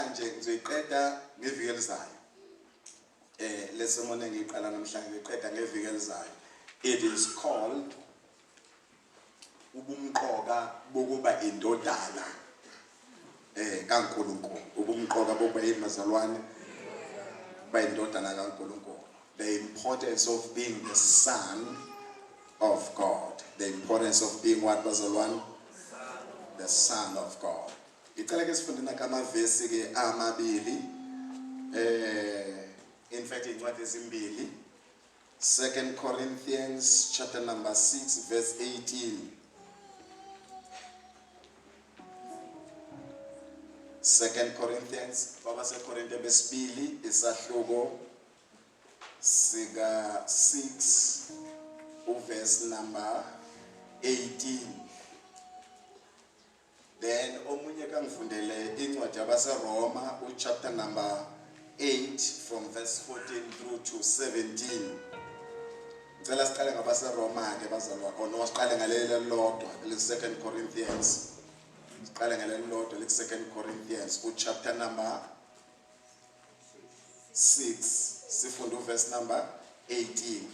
Nje ngizoyiqeda ngeviki elizayo. Lesemone ngiqala namhlanje ngiqeda ngeviki elizayo. It is called ubumqoka bokuba indodana kaNkulunkulu. Ubumqoka bokuba imazalwane bayindodana kaNkulunkulu. The importance of being the son of God. The importance of being what bazalwane? The son of God. Icela ke sifunde nakamavesi ke amabili in fact incwadi ezimbili 2 Corinthians chapter number 6 verse 18. 2 Corinthians babasekorinte besibili isahluko sika 6 uverse number 18. Then omunye kangifundele incwadi yabaseRoma chapter number 8 from verse 14 through to 17. Ngicela siqale ngabaseRoma ke bazalwa khona wasiqale ngalelo lodwa le 2 Corinthians. Siqale ngalelo lodwa le 2 Corinthians chapter number 6 sifunde verse number 18.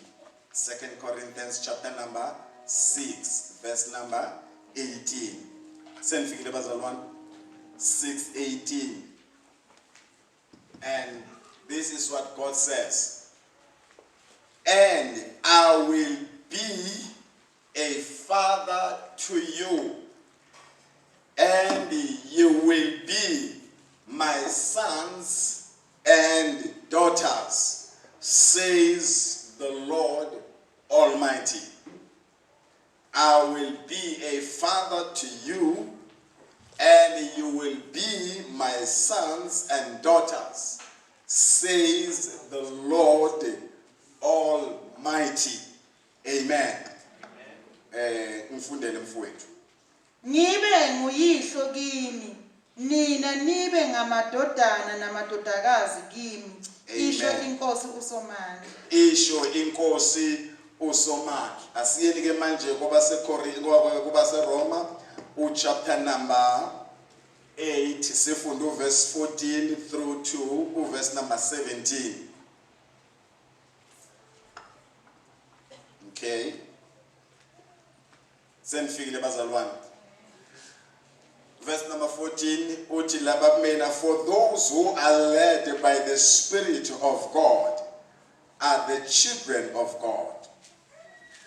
2 Corinthians chapter number 6 verse number 18. Senfikile bazalwane 6:18. And this is what God says. And I will be a father to you, and you will be my sons and daughters, says the Lord Almighty. I will be a father to you, and you will be my sons and daughters, says the Lord Almighty. Amen. Mfundele mfowethu. Nibe nguyihlo kimi, nina nibe ngamadodana namadodakazi kimi. Isho inkosi uSomandla. Isho inkosi uSomandla. Asiyeni ke manje kubaseRoma chapter number 8 sifunde verse 14 through to verse number 17. Okay. Senfikile bazalwane. Verse number 14 uthi laba kumena, for those who are led by the Spirit of God are the children of God.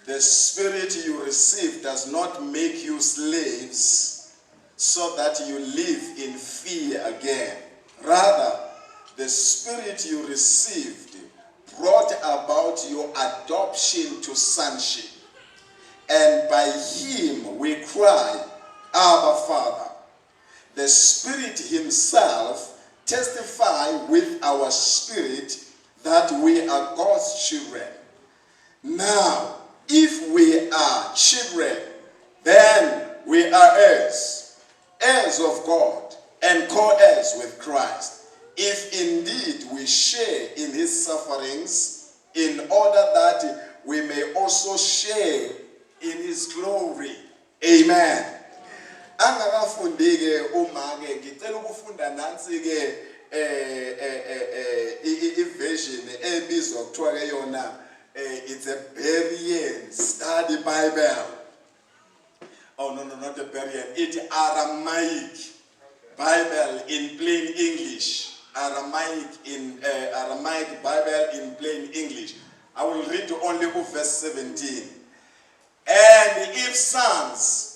The Spirit you receive does not make you slaves so that you live in fear again. Rather, the Spirit you received brought about your adoption to sonship. And by him we cry, Abba, Father. The Spirit himself testifies with our spirit that we are God's children. Now, if we are children, then we are heirs, heirs of God, and co-heirs with Christ, if indeed we share in his sufferings, in order that we may also share in his glory. Amen. Angakafundi ke uma ke ngicela ukufunda nansi ke i-version ebizwa kuthiwa ke yona it's a Berean study Bible. Oh no, not a Berean. It's Aramaic Bible in plain English. Aramaic Bible in plain English. I will read only verse 17. And if sons,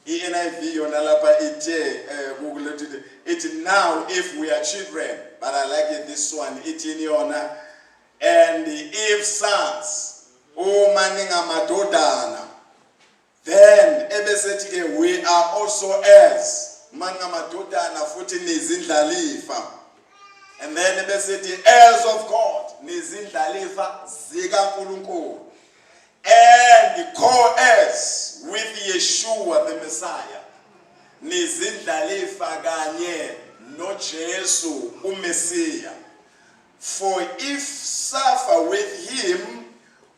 NIV yona lapha ite it now if we are children, but I like it this one it in yona. And if sons, maninga madodana, then ebesethi we are also heirs. Maninga madodana futhi nizindlalifa. And then ebesethi heirs of God, nizindlalifa zika Nkulunkulu. And co-heirs with Yeshua the Messiah. Nizindlalifa kanye no Jesu uMessiah. For if suffer with him,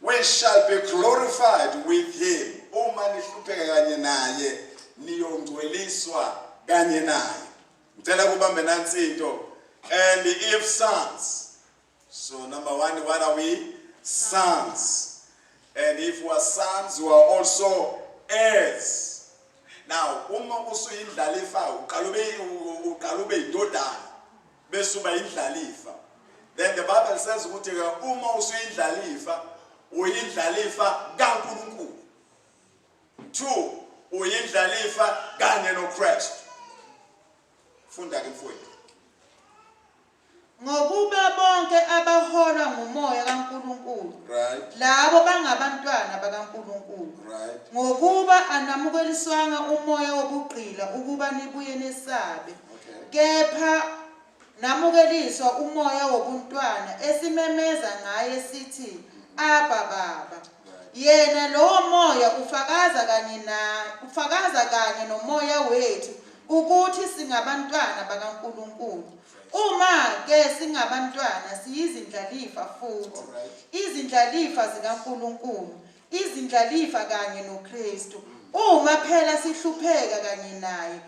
we shall be glorified with him. Uma nihlupheka kanye naye, niyongcweliswa kanye naye. ngicela kubambe nansi into. And if sons, so number one, what are we? Sons. And if we are sons, we are also heirs. Now, uma usuyindlalifa uqalube idodana bese uba indlalifa. Then the Bible says ukuthi uma usuyindlalifa uyindlalifa kaNkulunkulu. 2, uyindlalifa kanye noKristu. Funda ke mfowethu. Ngokuba bonke abaholwa ngumoya kaNkulunkulu. Right. Labo bangabantwana bakaNkulunkulu. Right. Ngokuba anamukeliswanga umoya wobugqila ukuba nibuye nesabe. Kepha namukeliswa umoya wobuntwana esimemeza ngaye sithi Abba Baba. Yena lowo moya ufakaza kanye nomoya wethu ukuthi singabantwana bakaNkulunkulu. Uma ke singabantwana siyizindlalifa futhi. Izindlalifa zikaNkulunkulu, izindlalifa kanye noKristu. Uma phela sihlupheka kanye naye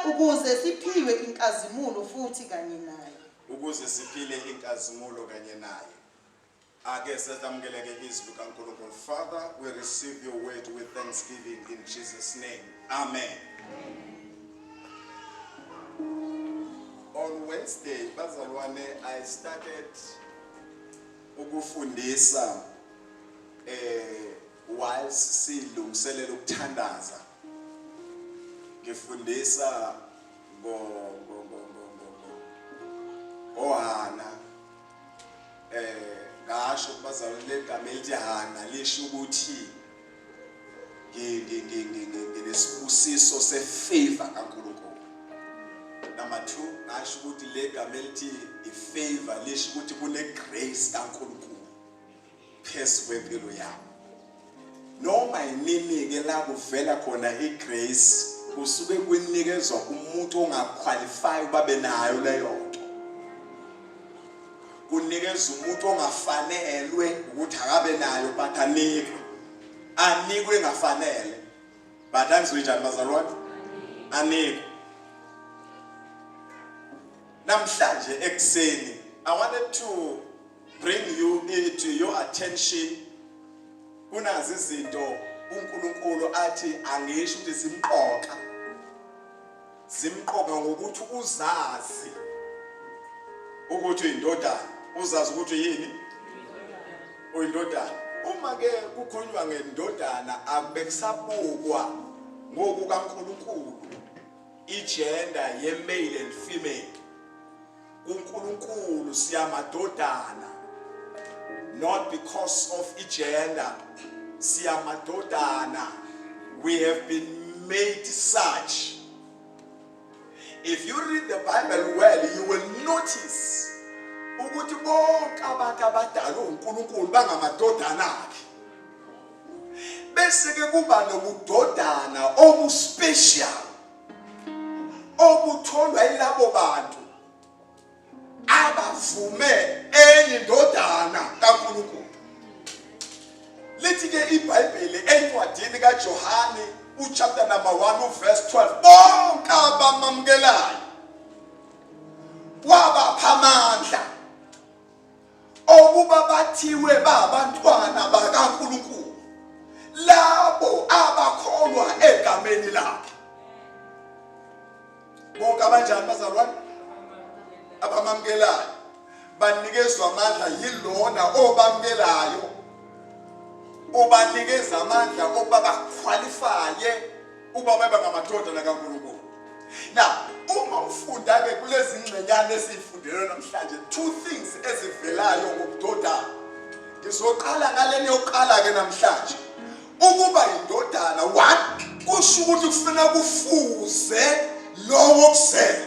ukuze siphiwe inkazimulo futhi kanye naye. Ukuze siphile inkazimulo kanye naye. Ake sesamkeleke izwi kaNkulunkulu. Father, we receive your word with thanksgiving in Jesus' name. Amen. On Wednesday, bazalwane, I started ukufundisa whilst silungiselela ukuthandaza. Ngifundisa Hana ngasho bazalwane legama elithi Hana lisho ukuthi nginesibusiso sefavor kaNkulunkulu. Number 2, ngasho ukuthi legama elithi ifavor lisho ukuthi kune grace kaNkulunkulu phezu kwempilo yami. Noma yini ke la kuvela khona igrace kusuke kwinikezwa umuntu ongaqualify babe nayo leyo nto. Kunikezwa umuntu ongafanelwe ukuthi akabe nayo but anikwe ngafanele. But angizoyijani bazalwane? Anikwe. Namhlanje ekseni, I wanted to bring you to your attention kunazi izinto uNkulunkulu athi angisho ukuthi zimqoka ngokuthi uzazi ukuthi indodana, uzazi ukuthi yini uyindodana. Uma ke kukhulunywa ngendodana akubekusabukwa ngoku kaNkulunkulu igender ye male and female. uNkulunkulu siyamadodana, not because of gender. Siyamadodana, we have been made such. If you read the Bible well, you will notice ukuthi bonke abantu abadala uNkulunkulu bangamadodana akhe. Bese ke kuba nobudodana obuspecial obutholwa yilabo bantu abavume enye indodana kaNkulunkulu. Lithi ke iBhayibheli encwadini kaJohane chapter number 1 verse 12, bonke abamamukelayo wabapha amandla okuba bathiwe babantwana bakaNkulunkulu, labo abakholwa egameni lakhe. Bonke abanjani bazalwane? Abamamukelayo banikezwa amandla yilona obamukelayo, obanikeza amandla okuba baqualifye uba babe ngamadodana kaNkulunkulu. Now, uma ufunda ke kulezi ngcenyana esifundele namhlanje, 2 things ezivelayo ngobudodana. Ngizoqala ngaleni yokuqala ke namhlanje. Ukuba indodana, 1, kusho ukuthi kufanele kufuze lowo kusele.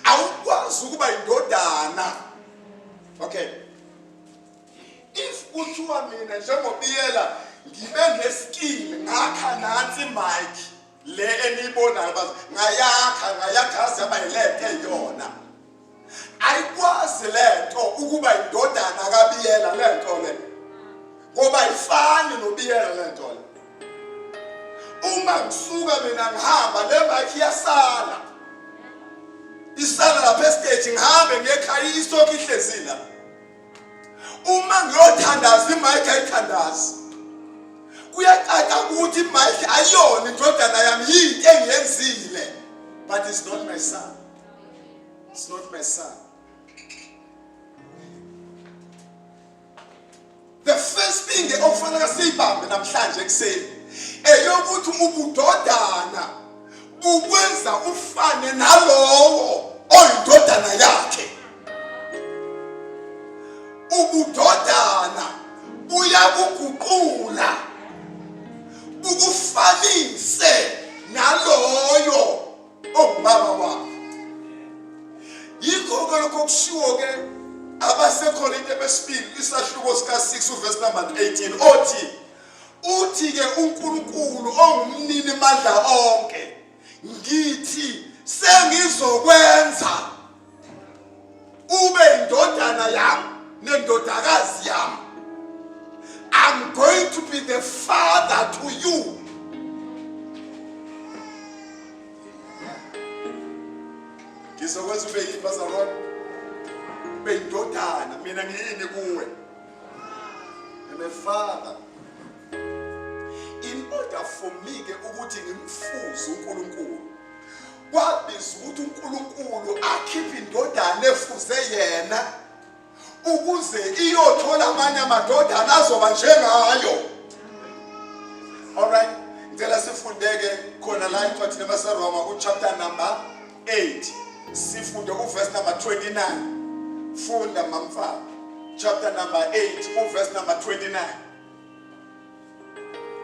Awukwazi ukuba indodana. Okay. If kuthiwa mina njengobiyela ngibe neskill ngakha nansi mic le enibonayo bazi ngayakha zaba yilethe yona, ayikwazi lento ukuba indodana kabiyela lento le, ngoba ifani nobiyela lento le. uma ngisuka mina ngihamba le mic iyasala isala lapha estage ngihambe ngekhaya isokho ihlezi la uma ngiyothandaza imic ayithandazi kuyacaca ukuthi imic ayona indodana yami yinto engiyenzile but it's not my son. It's not my son. The first thing okufanele siyibambe namhlanje ekseni eyokuthi ubudodana bukwenza ufane nalowo oyindodana yakhe. Ubudodana buyakuguqula bukufanise naloyo ongubaba wakho. Yikho ke lokho kushiwo ke abaseKorinte besibili isahluko sika 6 verse number 18 uthi ke uNkulunkulu ongumnini mandla onke ngithi sengizokwenza ube indodana yami nendodakazi yami. I'm going to be the father to you. Ngizokwenza ube yibazalwane ube indodana mina ngiyini kuwe. I'm a father. In order for me ke ukuthi ngimfuze uNkulunkulu kwabiza ukuthi uNkulunkulu akhiphe indodana efuze yena ukuze iyothola amanye amadodana azoba njengayo. Alright, ngicela sifundeke khona la encwadini yabaseRoma chapter number 8 sifunde verse number 29. Funda mamfa chapter number 8 verse number 29.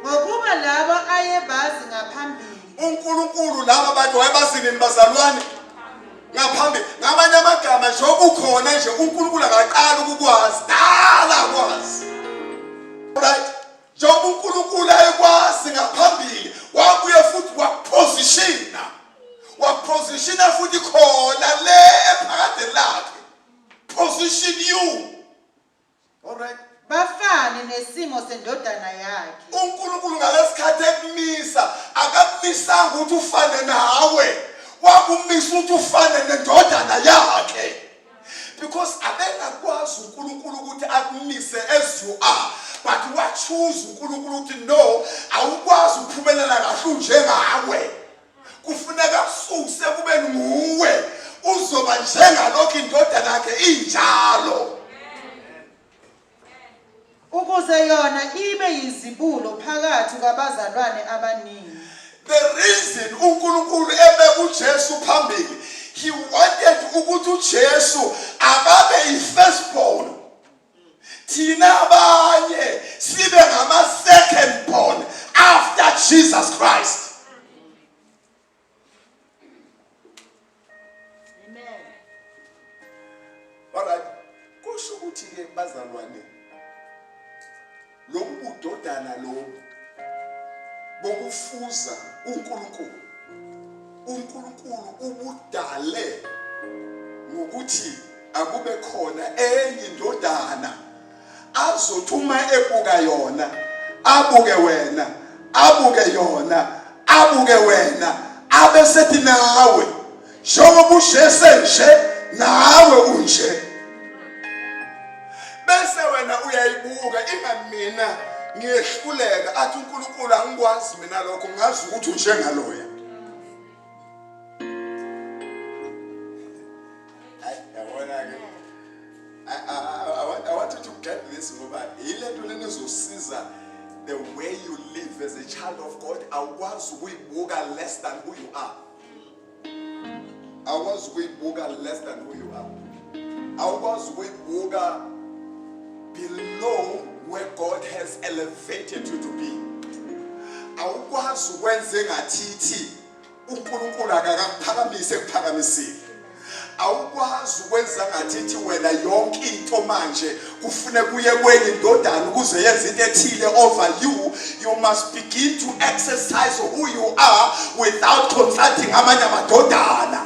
Ngokuba labo ayebazi ngaphambili uNkulunkulu laba bantu wayebazini bazalwane ngaphambili ngamanye amagama nje okukhona nje uNkulunkulu akaqala ukukwazi dala kwazi. Right, njengoba uNkulunkulu ayekwazi ngaphambili wabuye futhi wapositiona futhi khona le ephakade lakhe position you. All right, bafane nesimo sendodana yakhe. uNkulunkulu ngalesikhathi ekumisa akakumisanga ukuthi ufane nawe wakumisa ukuthi ufane nendodana yakhe because abengakwazi uNkulunkulu ukuthi akumise as you are but wachoose uNkulunkulu ukuthi no awukwazi ukuphumelela kahle njengawe kufuneka ususe kube nguwe uzoba njengalokho indodana yakhe injalo ukuze yona ibe yizibulo phakathi kwabazalwane abaningi. The reason uNkulunkulu ebeka uJesu phambili he wanted ukuthi uJesu akabe yi-firstborn thina abanye sibe ngama-second born after Jesus Christ. Amen. Alright, kusho ukuthi ke bazalwane lo budodana lo bokufuza uNkulunkulu ubudale ngokuthi akube khona enye indodana azothuma ebuka yona abuke wena abuke yona abuke wena abesethi nawe njengoba uJesu nje nawe unje bese wena uyayibuka imamina ngiyehluleka athi uNkulunkulu angikwazi mina lokho ngazi ukuthi unjengaloya. I want you to get this ngoba ilento lenizosiza the way you live as a child of God awukwazi ukuyibuka less than who you are. Awukwazi ukuyibuka less than who you are. Awukwazi ukuyibuka below where God has elevated you to be. Awukwazi ukwenza ngathi uNkulunkulu akakaphakamise kuphakamisile. Awukwazi ukwenza ngathi wena yonke into manje kufune kuye kwenye indodana ukuze yenze into ethile over you. You must begin to exercise who you are without consulting amanye amadodana.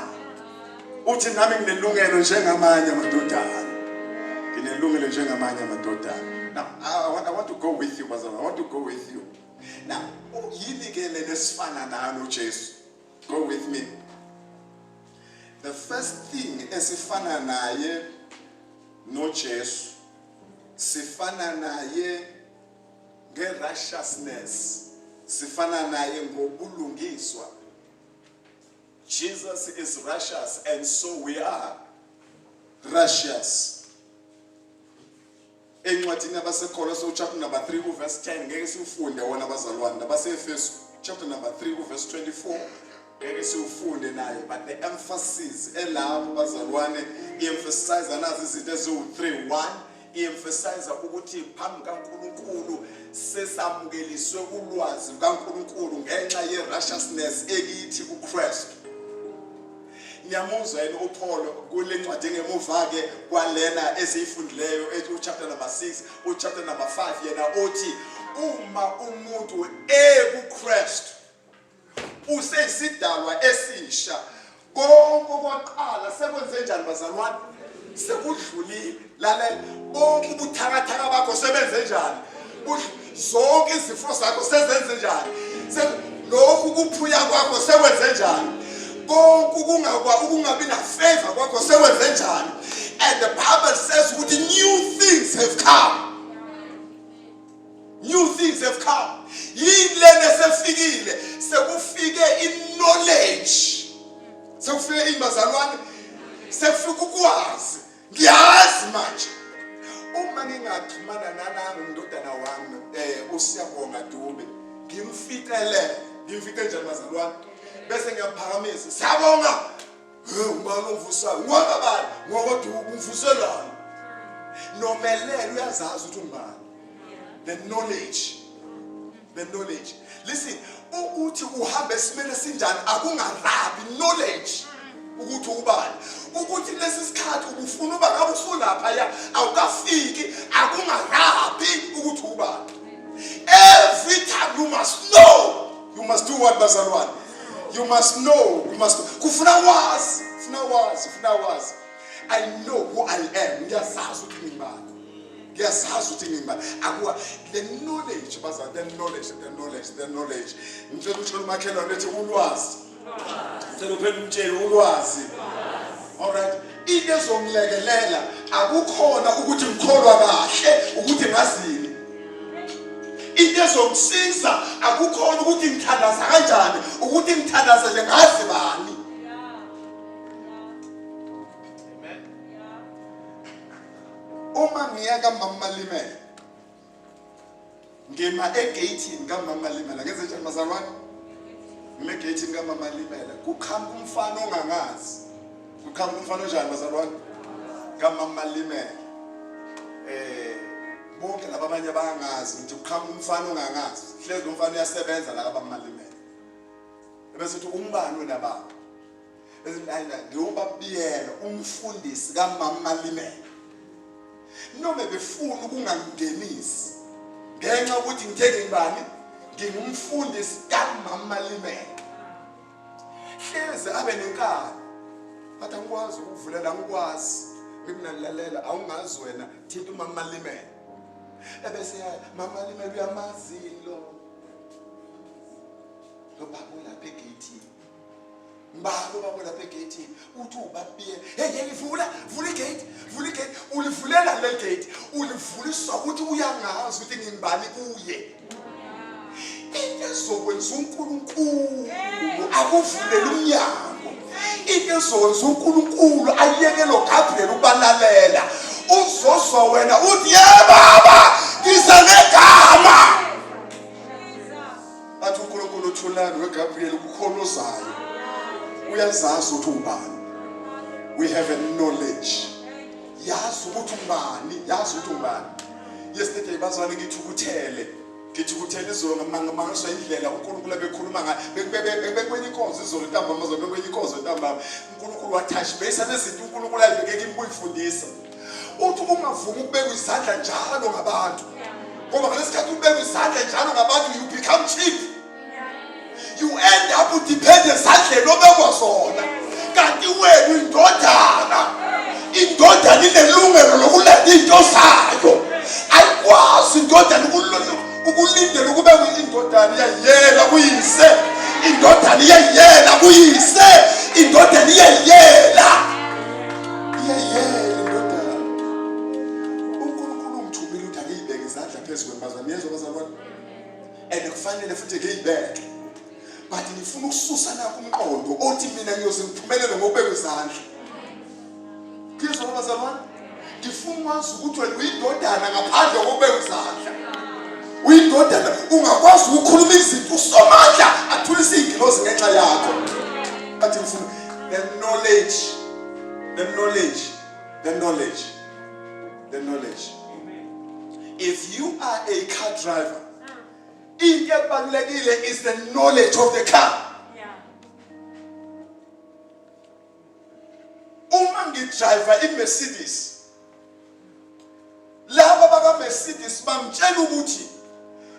Uthi nami nginelungelo njengamanye amadodana. Nginelungelo njengamanye amadodana. Now I want to go with you, Bazalwane. I want to go with you. Now, yini ke lena esifana nayo noJesu? Go with me. The first thing esifana naye noJesu, sifana naye nge-righteousness, sifana naye ngobulungiswa. Jesus is righteous and so we are righteous. Encwadini yabaseKolose chapter number 3 verse 10 ngeke siufunde wona abazalwane. NabaseEfesu chapter number 3 verse 24 ngeke siufunde nayo, but the emphasis elapho bazalwane emphasize nazi izinto eziwu3. 1, emphasize ukuthi phambi kaNkulunkulu sesamukeliswe ulwazi kaNkulunkulu ngenxa ye-righteousness ekithi kuChrist. Nyamuzwa yini uPaul kule ncwadi ngemuva ke kwalena esiyifundileyo ethi uchapter number 6 uchapter number 5 yena othi uma umuntu kuChrist useyisidalwa esisha, konke okwaqala sekwenze njani bazalwane? Sekudlulile. Lalela, bonke ubuthakathaka bakho sebenze njani? Zonke izifo zakho sezenze njani? Lokhu kuphuya kwakho sekwenze njani? Konke ukungabi na favor kwakho sekwenze njani? And the Bible says with new things have come. New things have come. Yilena sefikile, sekufike in-knowledge. Sekufike imazalwane, sekufike ukwazi. Ngiyazi manje. Uma ngingaxhumana nanami ndodana wami uSiyabonga Dube, ngimfikele njani bazalwane? Bese ngiyaphakamisa, Siyabonga, ngibalo mvusayo, ngwabani, ngokodwa umvuselana. Nomelele uyazazi ukuthi ungubani. The knowledge. Listen, ukuthi uhambe esimene sinjani akungarabi knowledge ukuthi ubani. Ukuthi lesi sikhathi ubufuna uba ngabe usulapha ya awukafiki akungarabi ukuthi ubani. Every time you must know. You must do what bazalwane? You must know. Kufuna wazi. I know who I am. Ngiyazazi ukuthi ngibani. Akwa the knowledge bazalwane, the knowledge. Ngicela ukuthi umakhelwane lethi ulwazi. Ngicela uphele umtshele ulwazi. All right. Into ezongilekelela akukhona ukuthi ngikholwa kahle ukuthi ngazini. Into ezongisiza akukhona ukuthi ngithandaza kanjani ukuthi ngithandaza nje ngazi bani. Amen. Uma ngiya kaMama Limela ngima egate kaMama Limela ngenze njani bazalwane? Ngime egate kaMama Limela kukhamba umfana ongangazi. Kukhamba umfana onjani bazalwane? kaMama Limela. Bonke laba abanye abangazi ukuthi ukhamba umfana ongangazi. Hlezi lo mfana uyasebenza la kaMama Limela. Bese uthi umbani wena baba? Bese ngiyobabiyela umfundisi kaMama Limela. Noma befuna ukungangenisi ngenxa ukuthi ngitheke ngibani? Ngingumfundisi kaMama Limela. Hlezi abe nenkani. Bathi angikwazi ukuvulela ngikwazi. Ngimnalalela awungazi wena thinta uMama Limela. Ebese Mama Limela uyamazilo. Lo baba lapha egate. Mbalo baba lapha egate. Uthi ubabiye. Hey vula igate. Ulivulela le gate. Ulivulisa ukuthi uyangazi ukuthi ngingibani kuye. Into ezokwenza uNkulunkulu akuvulela umnyango. Into ezokwenza uNkulunkulu ayeke lo Gabriel ubalalela. Uzozwa wena uthi ye baba ngiza negama. Athi uNkulunkulu uthulani weGabriel ukukholozayo. Uyazazi ukuthi ubani. We have a knowledge. Yazi ukuthi ubani. Yesterday bazwane ngithukuthele izolo ngamangaliswa indlela uNkulunkulu abekhuluma ngayo bekwenye inkonzo izolo ntambama bekwenye inkonzo ntambama uNkulunkulu watouch base nezinto uNkulunkulu ayibekeke imbuyifundisa. Uthi ungavuma ukubeka izandla njalo ngabantu. Ngoba ngalesikhathi ubeka izandla njalo ngabantu you become cheap. You end up with dependence ezandleni obekwa zona. Kanti wena indodana inelungelo lokuletha into zayo. Ayikwazi indodana ukulindela ukube indodana iyayela kuyise, indodana iyayela kuyise, indodana iyayela indodana. uNkulunkulu umthumile ukuthi akeyibeke izandla phezu kwembazane. Yezwa bazalwane, and kufanele futhi ngiyibeke, but ngifuna ukususa nakho umqondo othi mina ngiyoze ngiphumelele ngokubeka izandla. Kuyezwa bazalwane, ngifuna wazi ukuthi wena uyindodana ngaphandle kokubeka izandla. Uyindodana ungakwazi ukukhuluma izinto usomandla athulise izingilozi ngenxa yakho. Athi ngifuna the knowledge. If you are a car driver, into ebalulekile is the knowledge of the car. Uma ngidriver iMercedes, laba baka Mercedes bamtshela ukuthi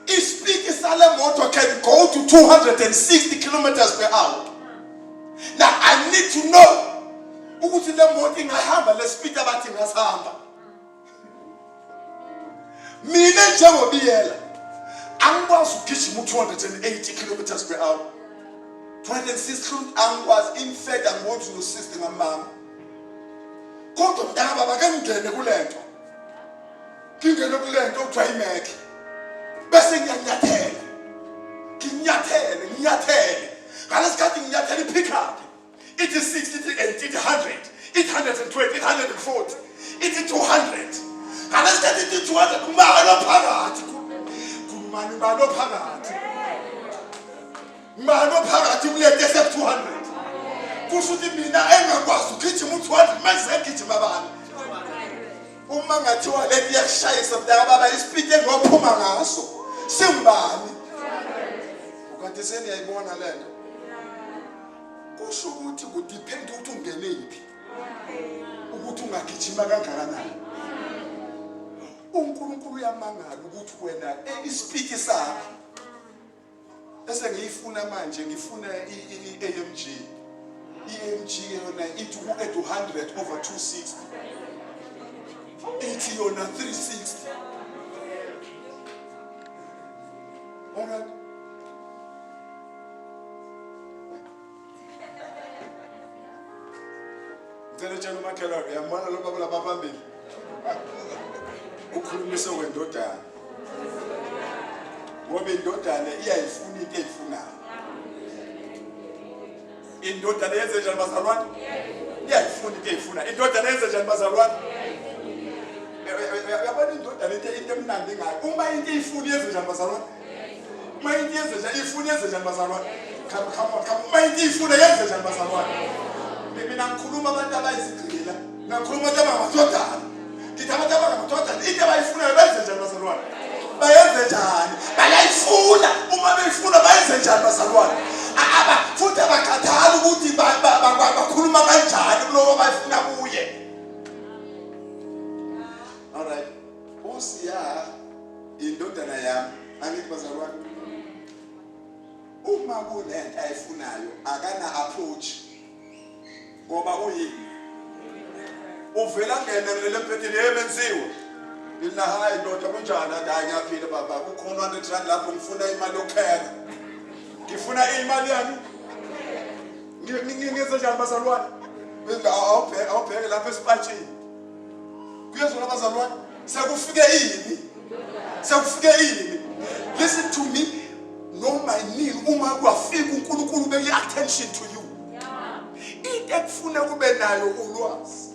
ispeed sale motor can go to 260 kilometers per hour. Now I need to know ukuthi le moto ingahamba le speed abathi ngasihamba. Mina njengobiyela angikwazi ukugijima 280 kilometers per hour. 260 angikwazi, in fact angikwazi no 60 ngamama. Kodwa mntana baba ke ngene kulento. Ngingene kulento okuthiwa iMac. Bese ngiyanyathela. Nginyathele. Ngalesikhathi nginyathela ipick up. It is 60, it 100, it 120, it 140, it 200. Ngalesikhathi it 200 umalo phakathi. Kumani malo phakathi. Malo phakathi ulethe 200. Kusho ukuthi mina engakwazi ukugijima 200 manje ngigijima bani? Uma ngathiwa leti yashayisa mntaka baba ispeed engophuma ngaso simbani? Ukanti seniyayibona lento. Kusho ukuthi kudepend ukuthi ungene yiphi. Ukuthi ungagijima kangakanani. uNkulunkulu uyamangala ukuthi wena ispeed sakho. Bese ngiyifuna manje ngifuna iAMG. iAMG yona ithi at 100 over 260. Ithi yona 360. Alright. Ngicela tshela umakhelwane uyambona lo baba lapha phambili. Ukhulumise wendodana. Ngoba indodana iyayifuna into eyifunayo. Indodana yenze njani bazalwane? Iyayifuna into eyifunayo. Indodana yenze njani bazalwane? Uyabona indodana into emnandi ngayo. Uma into eyifuna yenze njani bazalwane? Uma into yenze njani ifuna yenze njani bazalwane? Come. Uma into eyifuna yenze njani bazalwane? Mina ngikhuluma abantu abayizigqila. Ngikhuluma abantu abangamadodana. Ngithi abantu abangamadodana into abayifunayo benze njani bazalwane? Bayenze njani? Bayayifuna. Uma beyifuna bayenze njani bazalwane? Futhi abakhathali ukuthi bakhuluma kanjani kulowo abayifuna kuye. Alright. Usiya indodana yami angithi bazalwane. Uma kunento ayifunayo akana approach. Ngoba uyini? Uvela ngene lempethini yemenziwe. Mina hayi ndoda kunjani hayi ngiyaphila baba ukhona 100 rand lapho ngifuna imali yokukhela. Ngifuna imali yami. Ngiyenze njani bazalwane? Awubheke lapha esipatshini. Kuyezona bazalwane? Sekufike yini? Listen to me. Noma yini uma kwafika uNkulunkulu beke attention to you. Into ekufuna kube nayo ulwazi.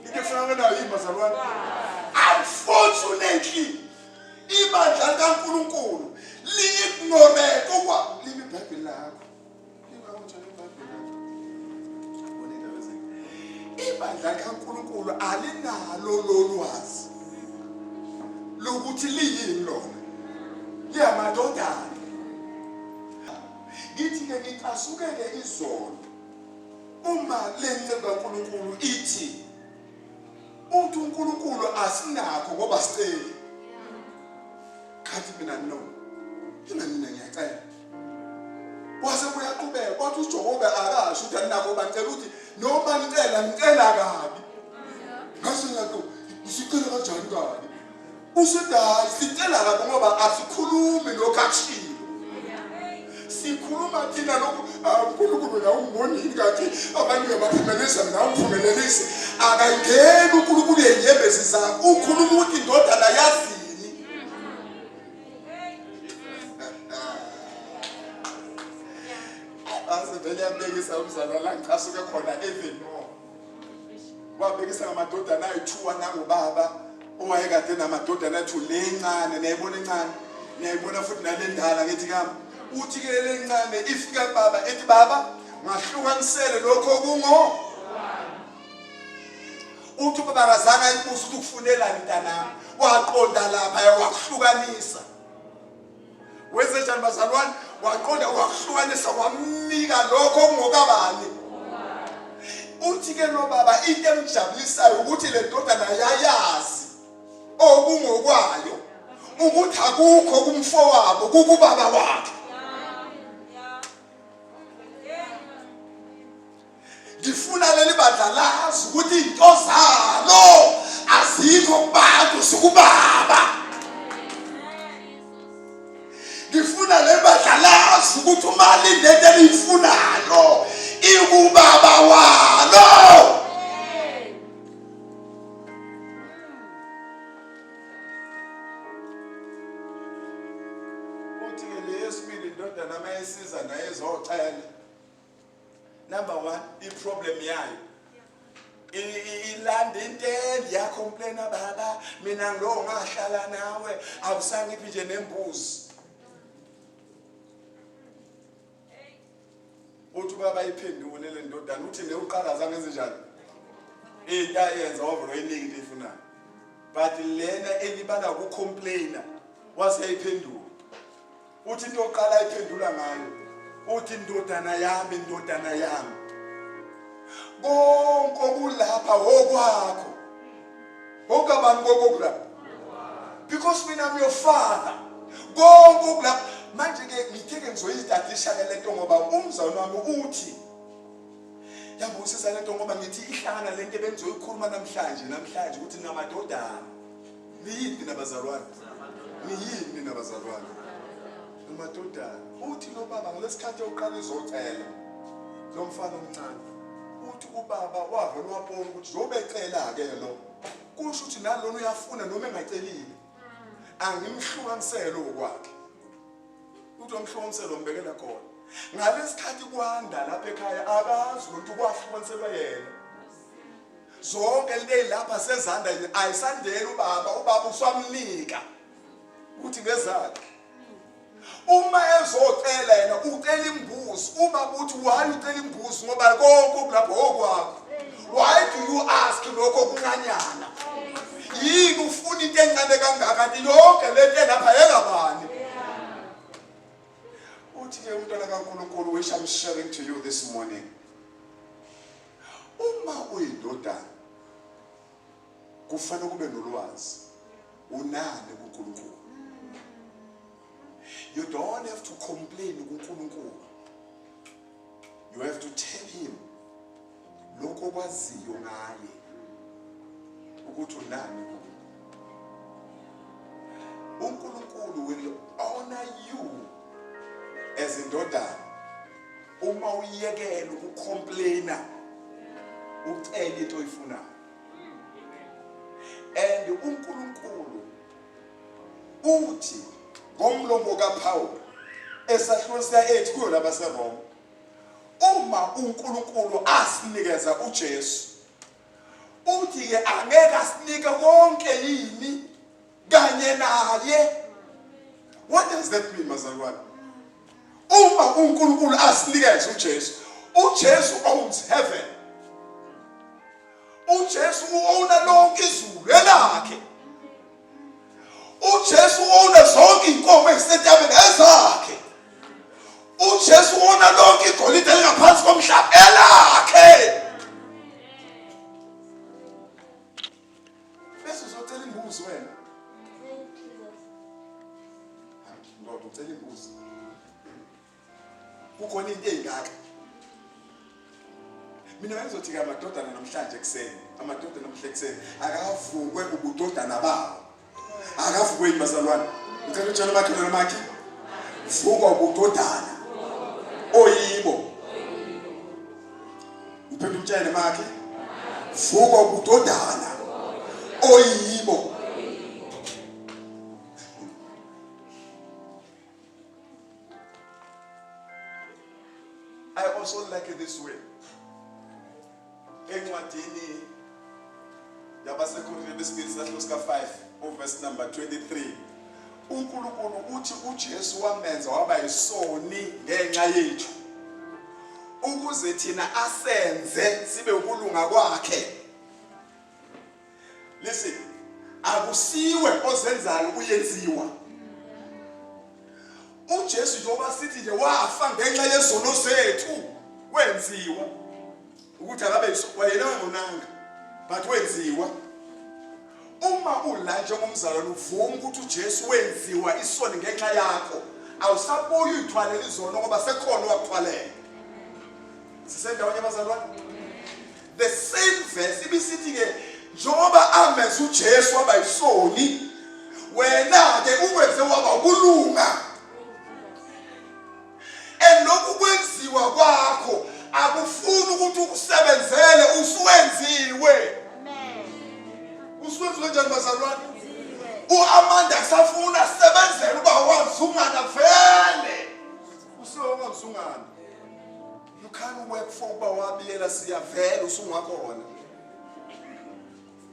Into ekufuna kube nayo bazalwane. Unfortunately, ibandla kaNkulunkulu liyignore kokwa limi iBhayibheli lakho. Ibandla kaNkulunkulu alinalo lolwazi lokuthi liyini lona. Liyamadodana. Ngithi ke ngicasuke izolo. Uma lenceba kaNkulunkulu ithi umuntu uNkulunkulu asinakho ngoba sicela. Kanti mina no. Mina ngiyacela. Wase kuyaqhubeka kodwa uJehova akasho ukuthi aninakho bacela ukuthi noma ngicela kabi. Ngase ngiyaqo usicela kanjani kabi. Usuda sitela lapho ngoba asikhulumi lokachilo. Sikhuluma thina uNkulunkulu la ungibonile kathi abantu baphumelelisa mina ungiphumelelisi. Akangeni uNkulunkulu yenyembezi zakho. Ukhuluma ukuthi indodana yazini. Vele yabekisa umzala la ngichasuke khona Evenor. Wabekisa ngamadodana ayi2 nangubaba owayekade namadodana athu lencane nayibona encane niyayibona futhi nalendala ngithi kami uthi ke lencane ifika baba ethi baba ngahlukanisele lokho kungo uthi baba akazange ayibuza ukuthi ukufunelani mntanami waqonda lapha yakuhlukanisa wenze njani bazalwane waqonda wakuhlukanisa wamnika lokho okungokabani uthi ke lo baba into emjabulisayo ukuthi le ndodana yayazi okungokwayo ukuthi akukho kumfowabo kukubaba wakhe ngifuna leli bandla lazi ukuthi into zalo azikho kubantu sikubaba ngifuna le bandla lazi ukuthi umali lento eliyifunayo ikubaba walo uthi ke leyesibili indodana mayisiza naye ezoxela number 1 iproblem yayo ilande inteli yacomplain baba mina ngilo ngahlala nawe awusangiphi nje nembuzi uthi baba iphendule le ndodana uthi neuqala zange enzenjani into ayenza wavula iningi into ifunayo but lena elibala ukucomplaina waseyiphendula uthi into oqala iphendula ngayo uthi indodana yami konke okulapha okwakho okabani kokulapha because mina I'm your father konke okulapha manje ke ngitheke ngizoyidadisha lento ngoba umzawami wami uthi yabusisa lento ngoba ngithi ihlangana lento bengizoyikhuluma namhlanje ukuthi namadodana niyini nabazalwane namadodana uthi lo baba ngalesikhathi oqala izocela lo mfana omncane uthi ubaba wavela wabona ukuthi zobecela ke lo kusho ukuthi nalona uyafuna noma engacelile angimhlukanisele okwakhe uthi omhlukaniselo mbekela khona ngalesikhathi kwanda lapha ekhaya akazi ukuthi kwahlukaniselwa yena zonke lento lapha sezanda ayisandela ubaba usamnika uthi ngezakhe uma ezocela yena ucela imbuzi ubaba uthi why ucela imbuzi ngoba konke lapho okwakho why do you ask lokho kuncanyana yini ufuna into encane kangaka kanti yonke lento lapha yengabani uthi ke umntwana kaNkulunkulu which I'm sharing to you this morning uma uyindodana kufanele kube nolwazi unani kuNkulunkulu. You don't have to complain kuNkulunkulu. You have to tell him lokho kwaziyo ngaye ukuthi unani. uNkulunkulu will honor you as indodana uma uyekela ukucomplaina ucela into oyifunayo. And uNkulunkulu uthi ngomlomo kaPaul esahluko sika8 kuyo labaseRoma uma uNkulunkulu asinikeza uJesu uthi ke angeke asinike konke yini kanye naye. What does that mean mazalwane? Uma uNkulunkulu asinikeza uJesu owns heaven. uJesu uowna lonke izulu elakhe. uJesu uowna zonke inkomo ezisetabeni ezakhe. uJesu uowna lonke igolide elingaphansi komhlaba elakhe. Bese uzocela imbuzi wena. Ngoba ucela imbuzi. Kukhona into engaka. Mina ngizothi ke amadodana namhlanje ekseni akavukwe ubudodana bawo Akavuke yini bazalwane? Ngicela utshela makhelwane makhe. Vuka ubudodana. Oyibo. Uphethe umtshele makhe. Vuka ubudodana. Oyibo. I also like it this way. Encwadini yabaseKorinte besibili sahluko sika 5 verse number 23. uNkulunkulu uthi uJesu wamenza waba yisoni ngenxa yethu ukuze thina asenze sibe ukulunga kwakhe. Listen, akusiwe ozenzayo uyenziwa. uJesu njengoba sithi nje wafa ngenxa yezono zethu wenziwa ukuthi akabe yena ngonanga but wenziwa. Uma ula njengomzalwane uvuma ukuthi uJesu wenziwa isoni ngenxa yakho, awusabuyi uyithwalele izono ngoba sekhona wakuthwalela. Sisendaweni yabazalwane. The same verse ibisithi ke njengoba amenza uJesu waba yisoni, wena ke ukwenze waba ukulunga. Lokhu kwenziwa kwakho akufuni ukuthi ukusebenzele usuwenziwe. Amen. Usuwenziwe njani bazalwane? uAmanda kusafuna sebenzele uba wazungana vele. Usungana. You can't work for uba wabiyela siyavela usungakhona.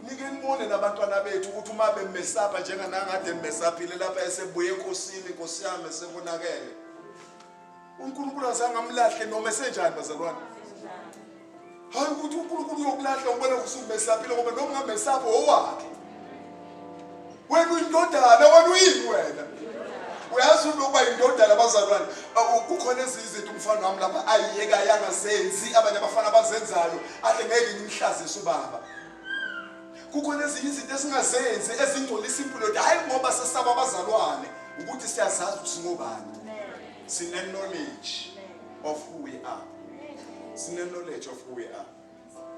Nike nibone nabantwana bethu ukuthi uma bemesapha njenganangade mesaphile lapha esebuye enkosini, Nkosi yami esebonakele. uNkulunkulu azangamlahle noma esenjani bazalwane. Hayi ukuthi uNkulunkulu uyokulahla ubona usumesaphile ngoba noma ngamesapho owakhe. Wena uyindodana, wena uyini wena? Uyazi ukuba indodana bazalwane, kukhona izinto umfana wami lapha ayiyeka yangazenzi abanye abafana abazenzayo ahle ngeke ngimhlazise ubaba. Kukhona izinto esingazenzi ezingcolisa impilo, hayi ngoba sesaba abazalwane ukuthi siyazazi ukuthi singobani. Sine knowledge of who we are. Sine knowledge of who we are.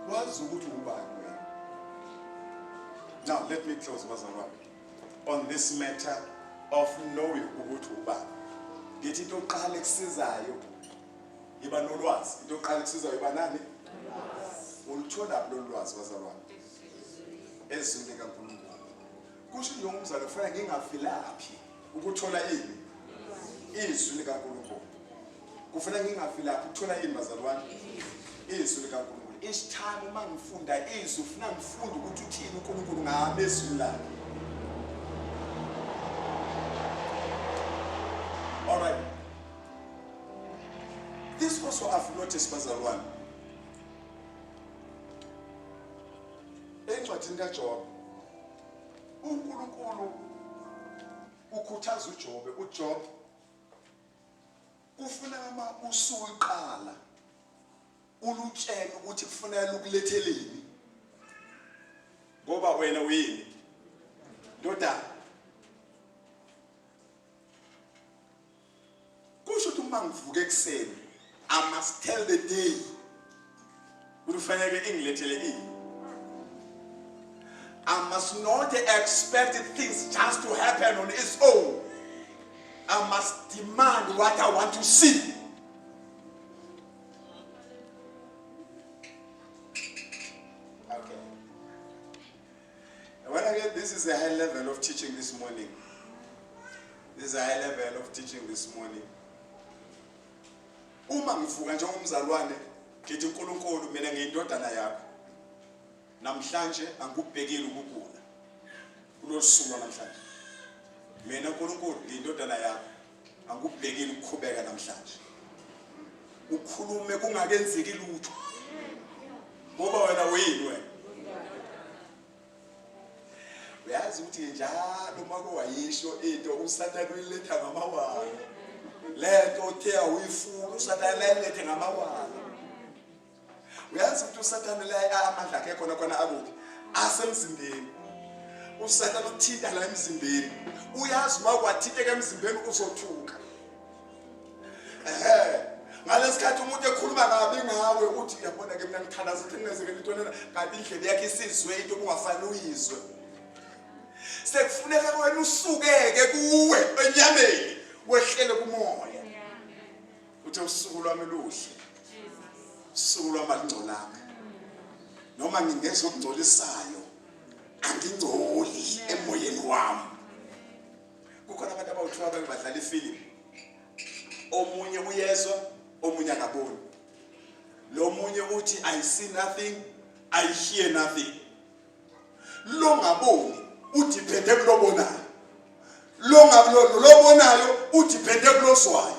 Wazi ukuthi ubani wena. Now let me close bazalwane on this matter of knowing ukuthi ubani. Ngithi into oqala ekusizayo iba nolwazi. Into oqala ekusizayo iba nani? Ulithola lo lwazi bazalwane. Ezwini kaNkulunkulu. Kusho nje umzalo kufanele ngingafilaphi ukuthola ini? Izwi likaNkulunkulu. Kufanele ngingafilaphi ukuthola ini bazalwane? Izwi likaNkulunkulu. Each time uma ngifunda izwi ufuna ngifunde ukuthi uthini uNkulunkulu ngami ezwini lakhe. All right. This also I've noticed bazalwane. Encwadini kaJob, uNkulunkulu ukhuthaza uJob kufuna uma usuqala ulutshela ukuthi kufanele ukuletheleni ngoba wena uyini ndodana. Kusho ukuthi uma ngivuka ekseni I must tell the day kufanele ingilethele ini. I must not expect things just to happen on its own. I must demand what I want to see. Okay. When again, this is a high level of teaching this morning. This is a high level of teaching this morning. Uma ngivuka njengomzalwane ngithi uNkulunkulu mina ngiyindodana yakho. Namhlanje angikubhekile ukugula. Kulosuku namhlanje. Mina uNkulunkulu ngiyindodana yakho. Angikubhekile ukukhubeka namhlanje. Ukhulume kungakenzeki lutho. Ngoba wena uyini wena? Uyazi ukuthi njalo mako wayisho into uSathane uyiletha ngamawala. Lento othe awuyifuna uSathane ayilethe ngamawala. Uyazi ukuthi uSathane la amandla akhe khona akuphi? Asemzimbeni. uSathane uthinta la emzimbeni. Uyazi makwathinteka emzimbeni uzothuka. Ngalesikhathi umuntu ekhuluma ngabi ngawe uthi uyabona ke mina ngithandaza ukuthi ngenzeke into lena kanti indlela yakhe isizwe into kungafanele uyizwe. sekufuneka wena usukeke kuwe enyameni wehlele kumoya uthi usuku lwami luhle usuku lwami alungcolanga noma ngingenza okungcolisayo angingcoli emoyeni wami. Kukhona abantu abawuthiwa badlala ifilimu, omunye uyezwa omunye akaboni, lo munye uthi I see nothing, I hear nothing. Lo ngaboni udipende kulobonayo, lo bonayo udipende kulozwayo.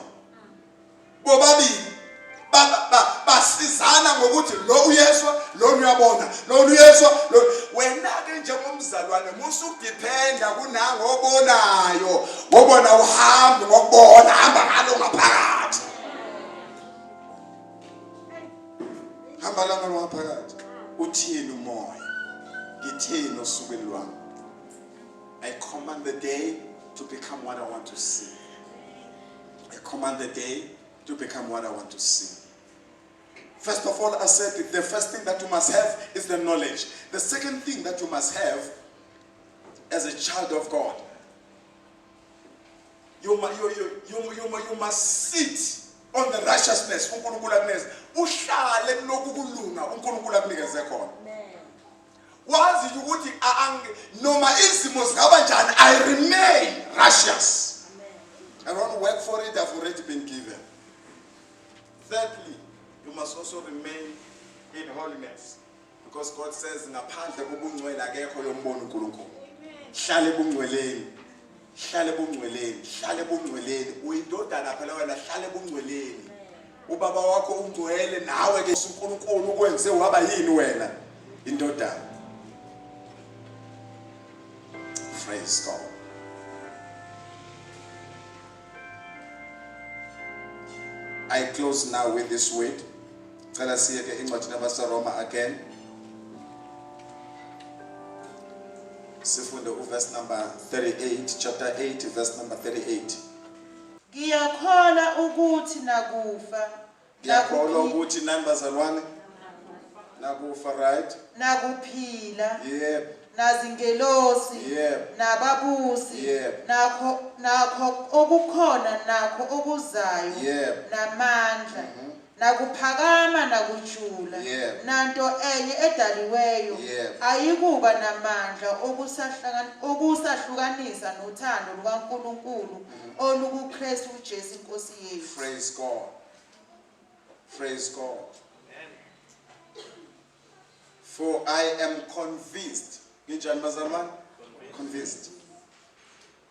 Bobabili basizana ngokuthi lo uyezwa lo uyabona, lo uyezwa wena ke njengomzalwane musukudipenda kunango obonayo, ngobona uhambe ngokubona, hamba ngalo ngaphakathi, hamba la ngalo ngaphakathi. Uthini umoya, ngithini osukwini lwami. I command the day to become what I want to see. I command the day to become what I want to see. First of all, I said the first thing that you must have is the knowledge. The second thing that you must have as a child of God, you must sit on the righteousness uNkulunkulu akunikeza. Uhlale kuloku kulunga uNkulunkulu akunikeze khona. Wazi ukuthi noma izimo zingaba njani, I remain righteous. I don't work for it, I've already been given. Thirdly, you must also remain in holiness, because God says ngaphandle kobungcwele akekho yombona uNkulunkulu. Hlale bungcweleni, hlale bungcweleni, hlale bungcweleni. Uyindodana phela wena, hlale bungcweleni. Ubaba wakho ungcwele, nawe ke uNkulunkulu ukwenze waba yini wena? Indodana. Praise God. I close now with this word. Cela siyeke incwadi yabaseRoma again. Sifunde verse number 38, chapter 8, verse number 38. Ngiyakholwa ukuthi nakufa, Ngiyakholwa ukuthi nani bazalwane? Nakufa, right? nakuphila, Yep. nazingelosi, Yep. nababusi, Yep. nakho okukhona nakho okuzayo, Yep. namandla, nakuphakama nakujula, Yep. nanto enye edaliweyo, Yep. ayikuba namandla okusahlukanisa nothando lukaNkulunkulu olukuKristu uJesu Inkosi yethu. Praise God. Praise God. For I am convinced. Nginjani bazalwane? Convinced.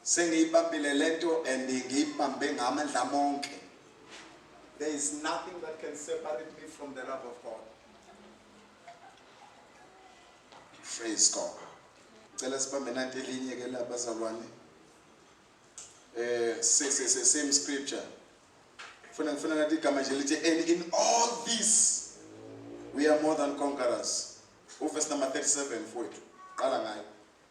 Sengiyibambile lento and ngiyibambe ngamandla monke. There is nothing that can separate me from the love of God. Praise God. Cela sibambe nanti elinye ke la bazalwane. Same scripture. Funa nathi igama nje lithi, and in all this we are more than conquerors. Verse number 37 mfowethu. Qala ngayo.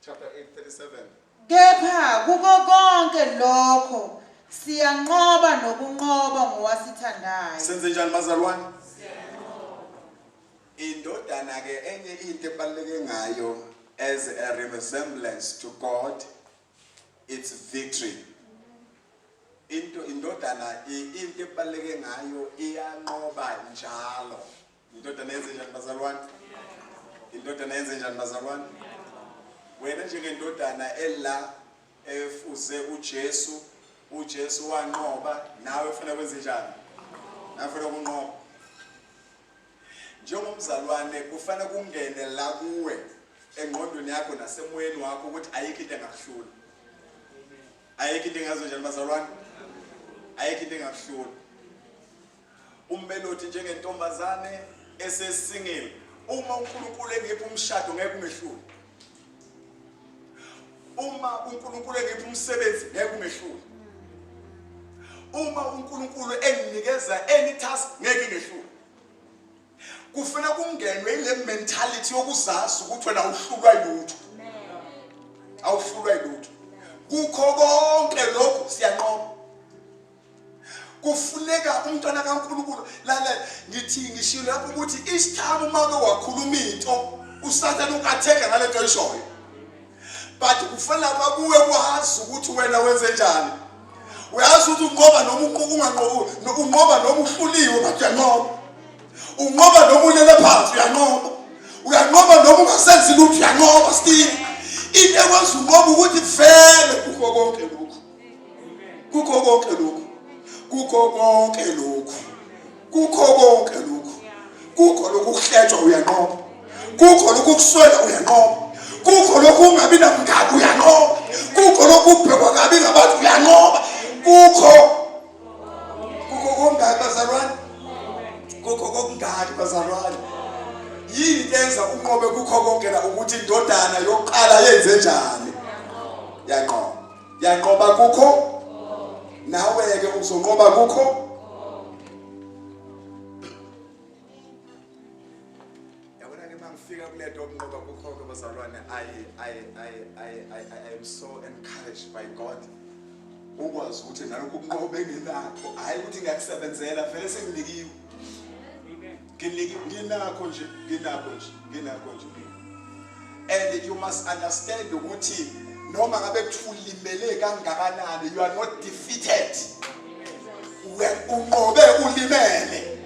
Chapter 8:37. Kepha kuko konke lokho siyanqoba nokunqoba ngowasithandayo. Senze njani bazalwane? Indodana ke enye into ebaleke ngayo as a resemblance to God, it's victory. Indodana into ebaleke ngayo iyanqoba njalo. Indodana yenze njani bazalwane? Indodana yenze njani bazalwane? Wena njengendodana ela efuze uJesu wanqoba, nawe ufuna kwenze njani? Nawe ufuna ukunqoba. Njengomzalwane kufanele kungene la kuwe engqondweni yakho nasemoyeni wakho ukuthi ayikho into engakuhlula. Ayikho into engazo njani bazalwane? Ayikho into engakuhlula. Umbelothi njengentombazane esesingile, uma uNkulunkulu engipha umshado ngeke ungehlule. Uma uNkulunkulu engipha umsebenzi ngeke ungehlule. Uma uNkulunkulu enginikeza any task ngeke ngehlule. Kufuna kungenwe ile mentality yokuzazi ukuthi wena awuhlulwa yilutho. Awuhlulwa yilutho. Kukho konke lokhu siyanqoba. Kufuneka umntwana kaNkulunkulu lalela ngithi ngishilo lapho ukuthi each time uma ke wakhuluma into uSathane ukatheka ngale nto ayishoyo. but kufanele bakuwe kwazi ukuthi wena wenze njani. Uyazi ukuthi unqoba noma unqoba noma uhluliwe but uyanqoba. Unqoba noma ulele phansi uyanqoba. Uyanqoba noma ungasenzi lutho uyanqoba still. Into ekwenza unqoba ukuthi vele kukho konke lokhu. Kukho konke lokhu. Kukho konke lokhu. Kukho konke lokhu. Kukho lokhu kuhletshwa uyanqoba. Kukho lokhu kuswela uyanqoba. Kukho lokhu ungabi namngani uyanqoba. Kukho lokhu ubhekwa kabi ngabantu uyanqoba. Kukho kongaki bazalwane? Kukho kongaki bazalwane? Yini lenza unqobe kukho konke la ukuthi indodana yokuqala yenze njani? Yanqoba. Yanqoba kukho. Nawe ke uzonqoba kukho. Yabona ke mangifika kuleto ukunqoba kukho ke bazalwane, I am so encouraged by God. Ukwazi ukuthi nalokho ukunqoba engenakho hayi ukuthi ngiyakusebenzela vele senginikiwe. Nginakho nje. And you must understand ukuthi noma ngabe kulimele kangakanani, you are not defeated. Unqobe ulimele.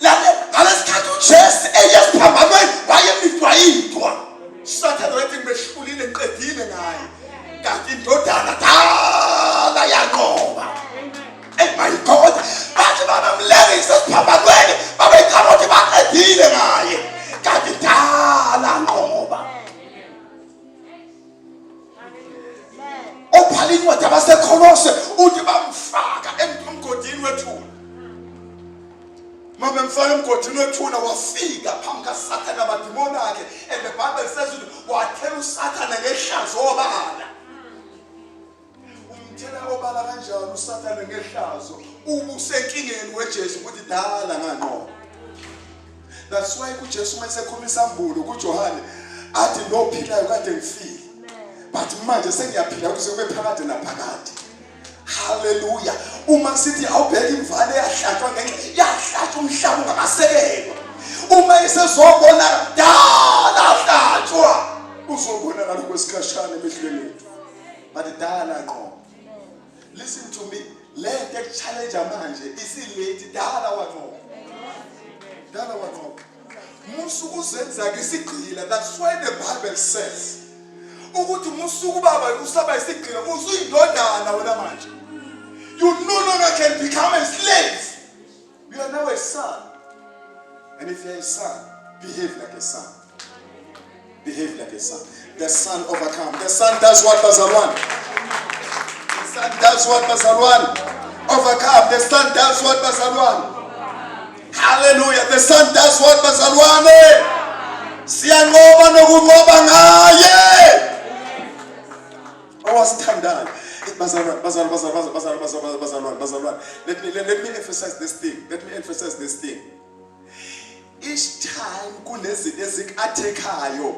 Ngalesikhathi uJesu eyesiphambanweni wayemithwayithwa. Sathane wathi ngibehlulile ngiqedile ngaye. Kanti indodana dala yanqoba. Oh my God. Bathi babamlengisa esiphambanweni babekhama ukuthi baqedile ngaye. Kanti dala nqoba. Obhalini wathi abaseKolose uthi bamfaka emgodini wethuna. Mabemfaka emgodini wethuna wafika phambi kaSathane abadimoni akhe, and the Bible says wathela uSathane ngehlazo obala. Umthela obala kanjalo uSathane ngehlazo ubusenkingeni weJesu ukuthi dala nganqoba. That's why uJesu mayesekhuluma isambulo kuJohane athi nophilayo kade ngifile. But manje sengiyaphila ukuthi kube phakade naphakade. Hallelujah. Uma sithi awubheka imvane yahlatshwa ngenxa yahlatshwa umhlaba ungakasekelwa. Uma isezobona dala hlatshwa uzobonakala kwesikhashana emehlweni ethu. But dala nqoba. Listen to me. Let that challenge manje isilate dala wanqoba. Dala wanqoba. Musuku uzenza ke isigqila. That's why the Bible says ukuthi musuku baba usaba isigqila usuyindodana wena manje. You no longer can become a slave. You are now a son. And if you are a son, behave like a son. Behave like a son. The son overcomes. The son does what bazalwane? The son does what bazalwane? Overcome. The son does what bazalwane? Hallelujah. The son does what bazalwane? Siyanqoba nokunqoba ngaye. Owasithandayo. Bazalwane. Let me emphasize this thing. Each time kunezinto ezikathekayo,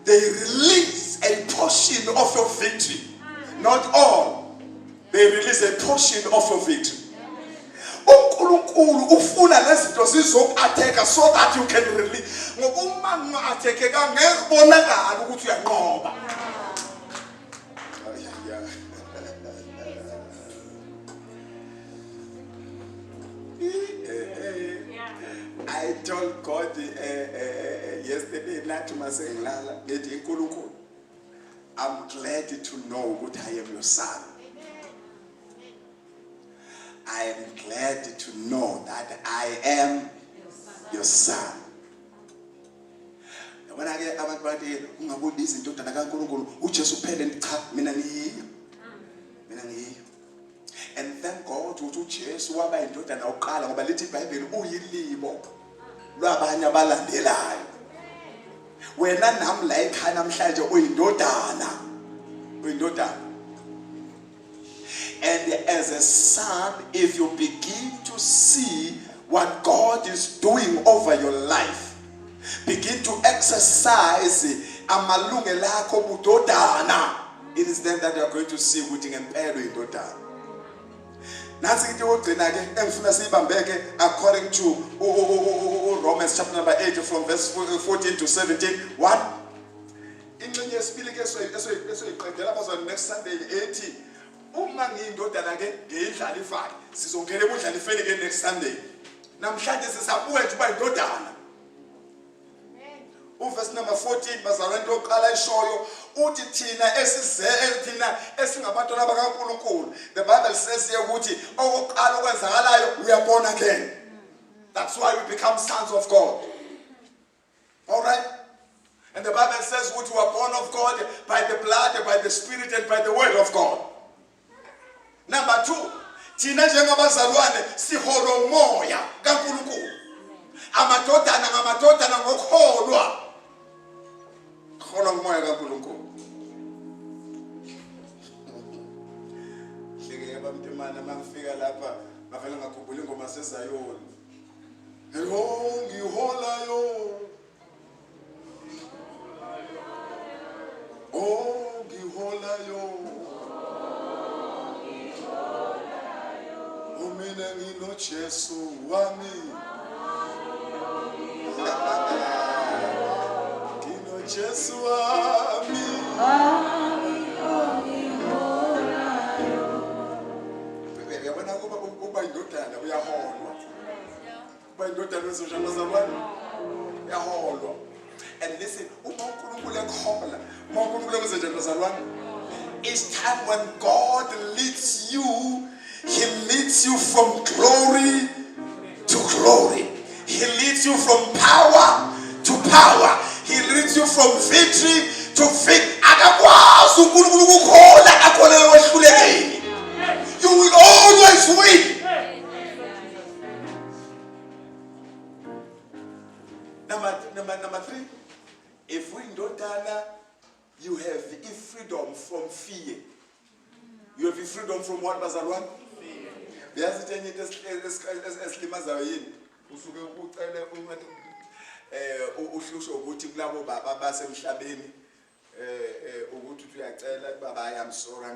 they release a portion of your victory. Not all. They release a portion of your victory. uNkulunkulu ufuna lezinto zizokuatheka so that you can release. Ngoba uma ungathekeka ngeke kubonakala ukuthi uyanqoba. I told God yesterday nathi masengilala ngithi uNkulunkulu, I'm glad to know that I am your son. I am glad to know that I am your son. Yabona ke abantu bathi ungabulisa indodana kaNkulunkulu uJesu kuphela cha mina ngiyiyo. And thank God ukuthi uJesu waba indodana oqala ngoba lithi iBhayibheli uyilibo lwabanye abalandelayo. Wena nami la ekhaya namhlanje uyindodana. And as a son, if you begin to see what God is doing over your life, begin to exercise amalungelo akho budodana, it is then that you are going to see ukuthi ngempela uyindodana. Nansi into ogcina ke engifuna siyibambeke according to Romans Romans chapter number 8 from verse 14 to 17. 1. Ingxenye yesibili ke esoyiqedela abazalwane next Sunday ethi uma ngiyindodana ke ngiyidlala ifani sizongena ebudlala ifeni ke next Sunday. Namhlanje sisabuya nje uba indodana. Verse number 14 bazalwane lokuqala eshoyo uthi thina esingabantwana bakaNkulunkulu. The Bible says here ukuthi okokuqala okwenzakalayo we are born again. That's why we become sons of God. All right? And the Bible says we are born of God by the blood, by the Spirit, and by the word of God. Number 2, thina njengabazalwane siholwa umoya kaNkulunkulu. Amadodana ngokholwa. Holwa umoya kaNkulunkulu. Hleke abamntemana mangifika lapha ngavela ngakhumbula ingoma seZayoni. Hello ngiholayo. Oh ngiholayo. Umina ngino Jesu wami. Ngino Jesu wami. Yabona kuba indodana uyaholwa. Kuba indodana wezojabazalwane uyaholwa. And listen, it's time when God leads you, He leads you from glory to glory. He leads you from power to power. He leads you from victory to victory. You will always win. Number 3, if we don't, you have freedom from fear. You have freedom from what, Bazalwan? Yes, I'm sorry.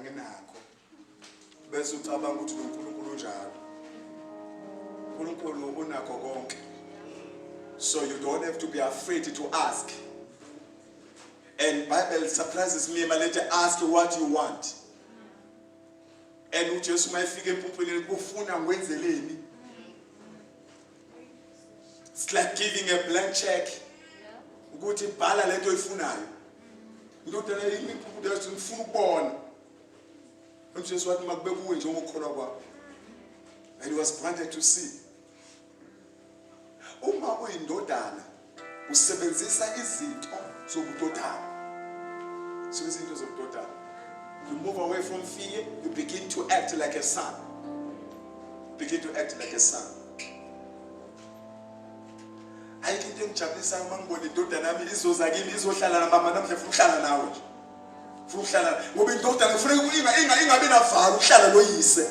So you don't have to be afraid to ask. And Bible surprises me, but let you ask what you want. And you just might figure it's like giving a blank check. Go to Bala let you funayo. You don't tell me there's some food born. And just what Magbebu and Jomo Korawa. And he was granted to see. Uma uyindodana usebenzisa izinto zobudodana. Usebenzisa izinto zobudodana. You move away from fear, you begin to act like a son. Begin to act like a son. Ayike into engijabulisa uma ngibona indodana yami izoza kimi izohlala nababa namhle fuhlala nawe nje. Fuhlala ngoba indodana kufanele ingabe navalo ukuhlala loyise.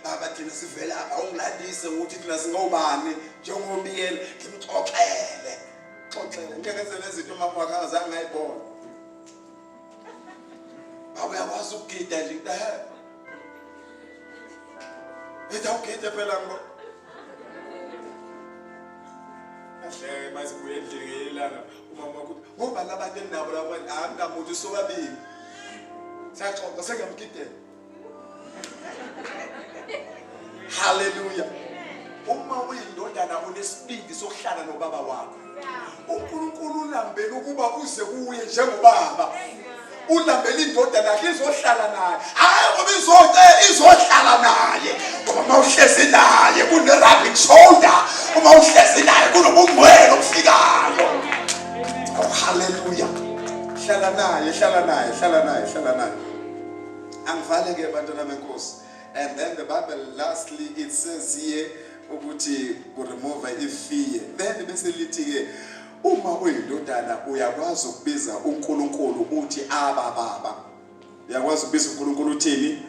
Baba thina sivela awungilandise ukuthi thina singobani njengobiyela ngimxoxele ngeke senze izinto mafaka zange ngayibona baba uyakwazi ukugida nje eta ukugida phela ngo ahle masibuye endlelelana umama ukuthi ngoba labantu enabo labantu angamuntu sobabili saxoxa sengamgidela. Hallelujah. Uma uyindodana unesibindi sokuhlala nobaba wakho. uNkulunkulu ulambele ukuba uze kuye njengobaba. Ulambele indodana yakhe izohlala naye. Hayi ngoba izohlala naye. Ngoba mawuhlezi naye kune rubbing shoulder. Uma uhlezi naye kunobungcwele obufikayo. Oh hallelujah. Hlala naye. Angivale ke bantwana benkosi. And then the Bible lastly it says here ukuthi ku remove fear. Then bese lithi ke uma uyindodana uyakwazi ukubiza uNkulunkulu uthi aba baba. Uyakwazi ukubiza uNkulunkulu uthini?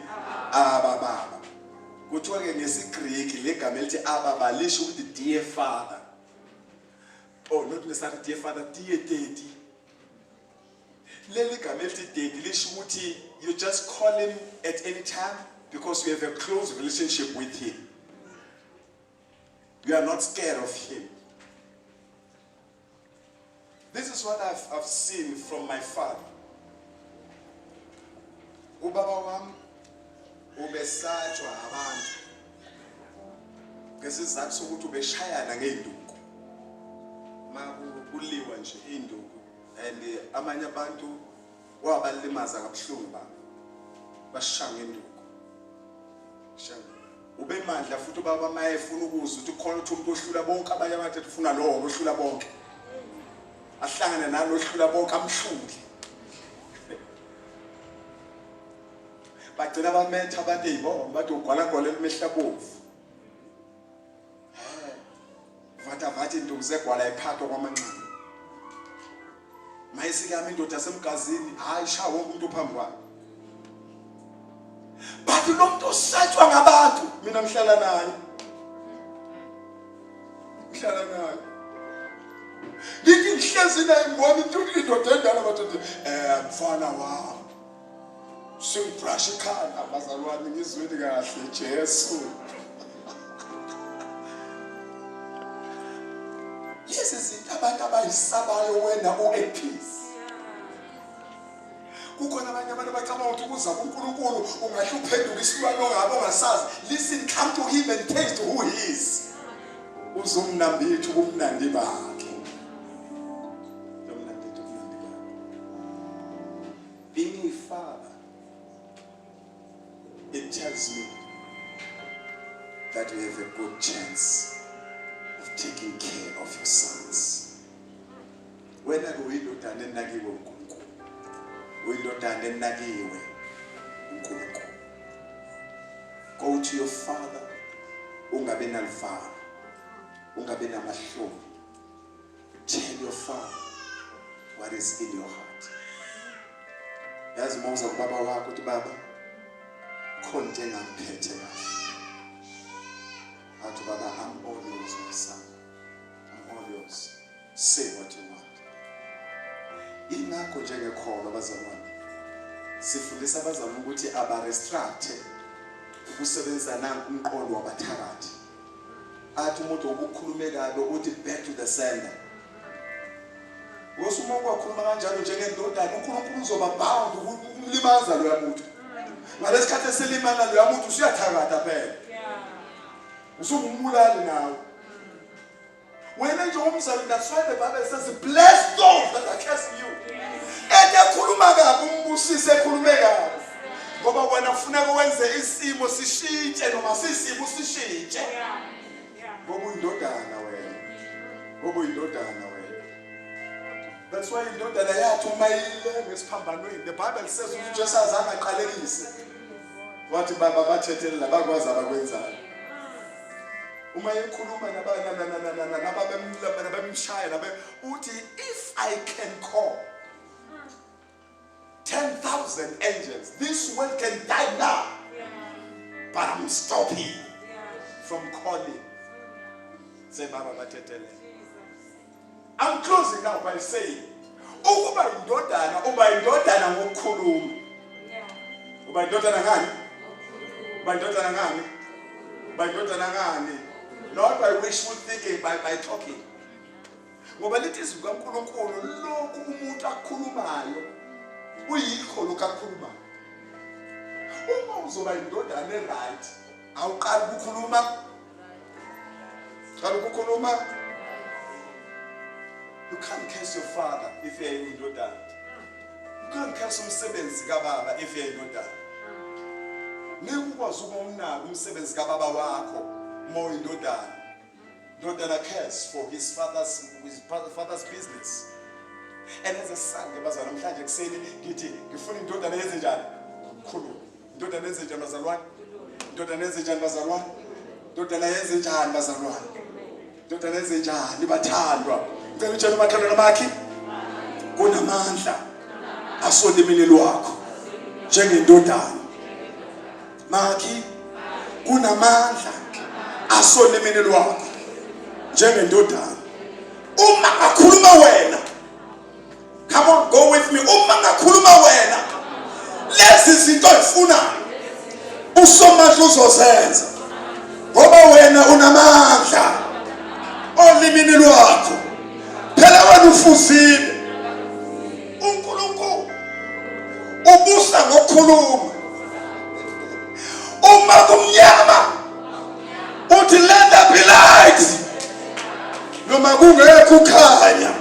Aba baba. Kuthiwa ke ngesiGreek legama elithi aba baba lisho ukuthi dear father. Oh not necessarily dear father, dear daddy. Leli gama elithi daddy lisho ukuthi you just call him at any time. Because you have a close relationship with him. You are not scared of him. This is what I've seen from my father. Ubaba wami ubesatshwa abantu ngesizathu sokuthi ubeshayana ngeenduku. Makuliwa nje induku and amanye abantu wabalimaza kabuhlungu baba. Bashaya ngenduku. Ube mandla futhi ubaba mayefuna ukuzwa ukuthi khona ukuthi umuntu ohlula bonke abanye abantu ufuna lowo ohlula bonke. Ahlangane nalo ohlula bonke amhluli. Bagcina bametha abantu eyibona bathi ugwala-gwala emehlabovu. Vatha induku zegwala iphathwa kwamanxeba. Mayesikami indoda yasemgazini hayi shaya wonke umuntu phambi kwakhe. Bathi lo muntu osatshwa ngabantu mina ngihlala naye. Ngihlala naye. Ngithi ngihlezi naye ngibona indoda endala bathi mfana wami. Singibrush ikhanda bazalwane ngizweni kahle Jesu. Lezi zinto abantu abayisabayo wena at peace. Kukhona abanye abantu bacabanga ukuthi ukuza kuNkulunkulu ungahle uphenduke isilwane ongabe ongasazi. Listen, come to him and taste who he is. Uzomnambitha ubumnandi bakhe. Uzomnambitha ubumnandi bakhe. Being a father, it tells me that you have a good chance of taking care of your sons. When I go indodana enakiwe uNkulunkulu, uyindodana enakiwe uNkulunkulu. Go to your father, ungabe nalivalo, ungabe namahloni. Tell your father what is in your heart. Yazi mawuza kubaba wakho uthi baba khona into engamphethe kahle. Athi baba, I'm all yours, my son. I'm all yours. Say what you want. Ingakho njengekholo abazalwane sifundisa abazalwane ukuthi abarestructe ukusebenza nanku umqondo wabathakathi. Athi umuntu ukukhulume kabe uthi back to the sender. Wosuma ukwakhuluma kanjalo njengendodana uNkulunkulu uzoba bound ukumlimaza lo yamuntu. Ngalesikhathi eselimana lo yamuntu usuyathakatha phela. Usungumulali nawe. Wena njengomzali, that's why the Bible says bless those that are cursing you. Ekhuluma kabi umbusise ekhulume kabi. Ngoba wena ufuneka wenze isimo sishintshe noma sisimo sishintshe. Ngoba uyindodana wena. Ngoba uyindodana wena. That's why indodana yathi uma ile ngesiphambanweni. The Bible says ukuthi uJesu azange aqalekise. Wathi baba bathethelela bakwazi abakwenzayo. Uma ekhuluma nababemshaya uthi if I can call 10,000 angels, this world can die now, but I'm stopping from calling. Say baba bathetele. I'm closing now by saying ukuba indodana uba indodana ngokukhuluma. Uba indodana ngani? Uba indodana ngani? Uba indodana ngani? Not by wishful thinking, by talking. Ngoba lithi izwi kaNkulunkulu lokhu umuntu akukhulumayo uyikho lokhu akukhulumayo. Uma uzoba indodana right, awuqali ukukhuluma. Qala ukukhuluma. You can't curse your father if you're indodana. You can't curse umsebenzi kababa if you're indodana. Nekukwazi ukubona umsebenzi kababa wakho more indodana. Indodana cares for his father's business. And as a son, ngebazalwane namhlanje kuseni ngithi ngifuna indodana yenze njani? Khulu. Indodana yenze njani bazalwane? Indodana yenze njani bazalwane? Indodana yenze njani bazalwane? Indodana yenze njani bathandwa? Ngicela utshele umakhelwane bakhe kunamandla asolimini lwakho njengendodana. Makhi kunamandla asolimini lwakho njengendodana. Uma ngakhuluma wena, come on, go with me. Uma ngakhuluma wena, lezi zinto ezifunayo usomandla uzozenza ngoba wena unamandla olimini lwakho phela wena ufuzile uNkulunkulu ubusa ngokukhuluma uma kumnyama uthi let there be light noma kungekho ukhanya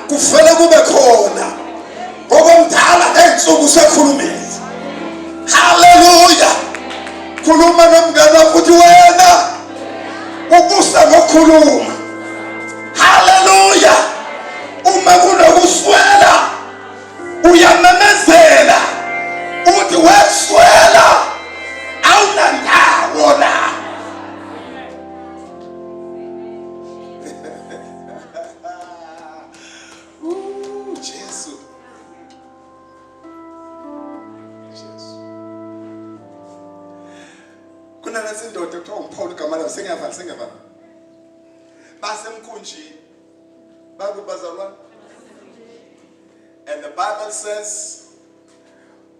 kuvele kube khona ngoba umdala ngeensuku sekhulumile. Hallelujah. Khuluma nomngane wakho uthi wena ubusa ngokukhuluma. Hallelujah. Uma kunokuswela uyamemezela uthi weswela awunandawo la. Jesu. Kuna nasindoda kuthiwa uPaul igama layo sengiyavala basemkhunjini bakubazalwane. And the Bible says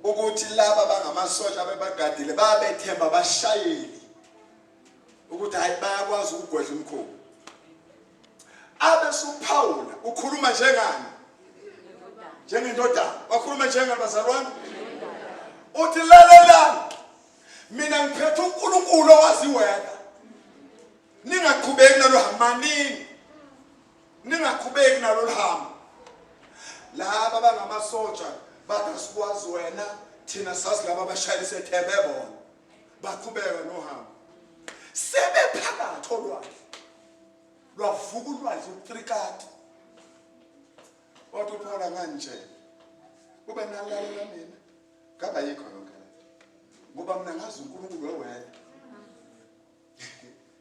ukuthi laba bangamasosha abebagadile babethemba bashayeli ukuthi hayi bayakwazi ukugwedla umkhuba. Abe uPaul ukhuluma njengani? Njengendoda. Wakhuluma njengani bazalwane? Uthi lalela mina ngiphethe uNkulunkulu owaziwena. Ningaqhubeki nalo hamanini. Ningaqhubeki nalo hambo. Laba bangamasotsha bathi sikwazi wena thina sazi laba abashayeli sethembe bona. Baqhubeka nohambo. Sebephakathi olwandle. Lwavuka ulwazi utrikati. Wathi uPaul nganje. Ube nalalela mina. Ngaba yikho yonke. Ngoba mina ngazi uNkulunkulu wena.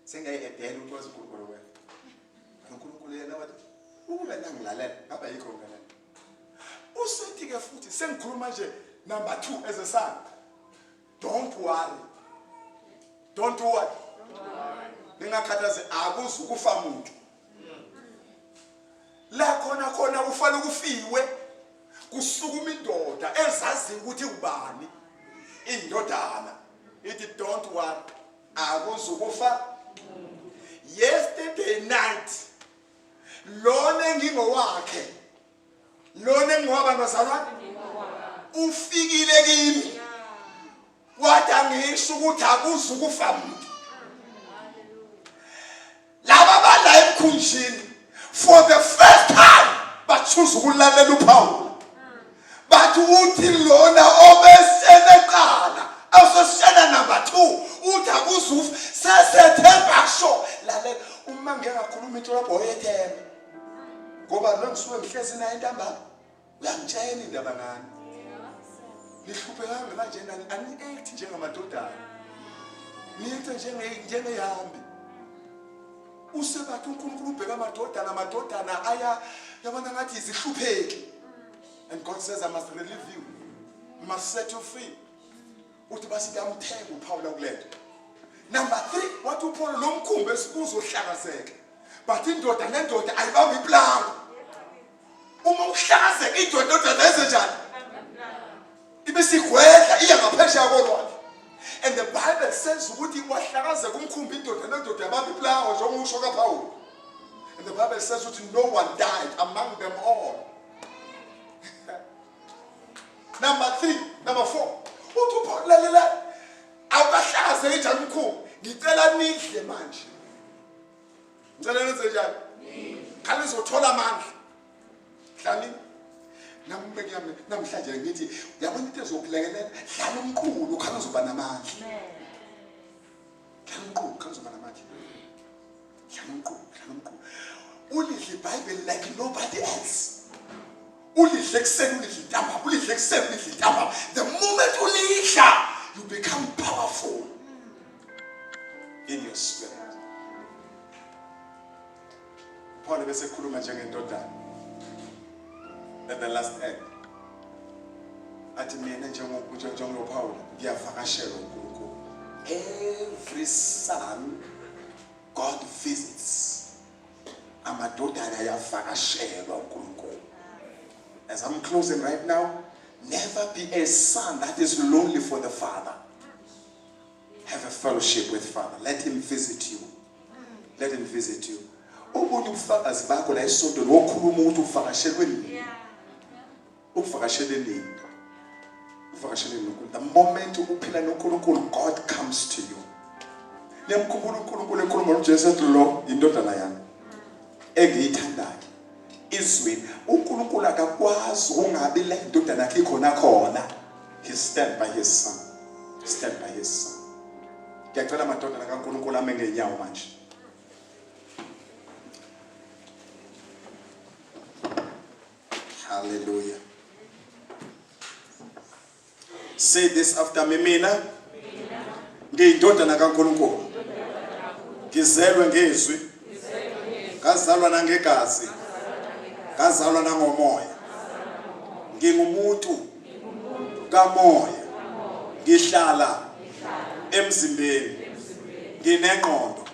Sengayedela ukwazi uNkulunkulu wena. uNkulunkulu yena wathi ube nangilalela ngaba yikho yonke. Usithi ke futhi sengikhuluma nje number 2 as a son. Don't worry. Don't worry. Ningakhathaze akuzukufa umuntu. La khona ufana ukufiwe kusukuma indoda ezazi ukuthi ubani indodana. Ithi don't worry akuzukufa. Yesterday night lona ngingowakhe lona ngingowaba bazalwane ufikile kimi wathi angisho ukuthi akuzukufa umuntu. Laba bala emkhunjini for the first time bachoose ukulalela uPaul. Bathi uthi lona obeseneqala asosishena number 2 uthi akuzufa sasethemba sho lalela uma ngingakhuluma into lapho oyethemba ngoba lo ngisuke ngihlezi naye intambama uyangitshela indaba ngani nihluphekanga manje ani act njengamadodana niyenze njengehambi usebathi uNkulunkulu ubheka amadodana aya yabona ngathi izihlupheki. And God says I must relieve you, I must set you free. Uthi basithi amthenga uPaul kulento. Number 3 wathi uPaul lomkhumbe esibuzohlakazeka. But indoda nendoda ayibambi iplanga. Uma uhlakazeka indoda lenze njani? Ibe sigwedla iya ngaphesheya kolwandle. And the Bible says ukuthi wahlakazeka umkhumbi indoda nendoda yabambi iplanga njengoba usho kaPaul. And the Bible says ukuthi no one died among them all. Number 3, number 4. Uthi uPaul lalela awukahlazeke njani umkhumbi? Ngicela nidle manje. Ngicela nenze njani? Khani uzothola amandla. Hlani namhlanje ngithi yabona into ezokulekelela hlala umqulu khani uzoba namandla. Hlala umqulu khani uzoba namandla. Hlala umqulu. Ulidle iBhayibheli like nobody else. Ulidle kuseni ulidle ntambama, ulidle kuseni ulidle ntambama. The moment ulidla, you become powerful in your spirit. Paul bese khuluma njengendodana. At the last end. Athi mina njengoPaul ngiyavakashela uNkulunkulu. Every son God visits. Amadodana ayavakashelwa uNkulunkulu. As I'm closing right now, never be a son that is lonely for the father. have a fellowship with Father. Let him visit you. Let him visit you. Ubuntu ubufakazi bakho la esontweni wokhuluma ukuthi uvakashelwe nini. Uvakashele nini. Uvakashele nini. The moment uphila noNkulunkulu, God comes to you. Nemkhumbula uNkulunkulu ekhuluma noJesu ethi lo indodana yami engiyithandayo. Izwi uNkulunkulu akakwazi ungabi la indodana yakhe khona. He stand by his son. Stand by his son. Ngiyacela amadodana kaNkulunkulu ame ngenyawo manje. Hallelujah. Say this after me, mina. Ngiyindodana kaNkulunkulu. Ngizelwe ngezwi. Ngazalwa nangegazi. Ngazalwa nangomoya. Ngingumuntu kamoya. Ngihlala emzimbeni. Nginengqondo.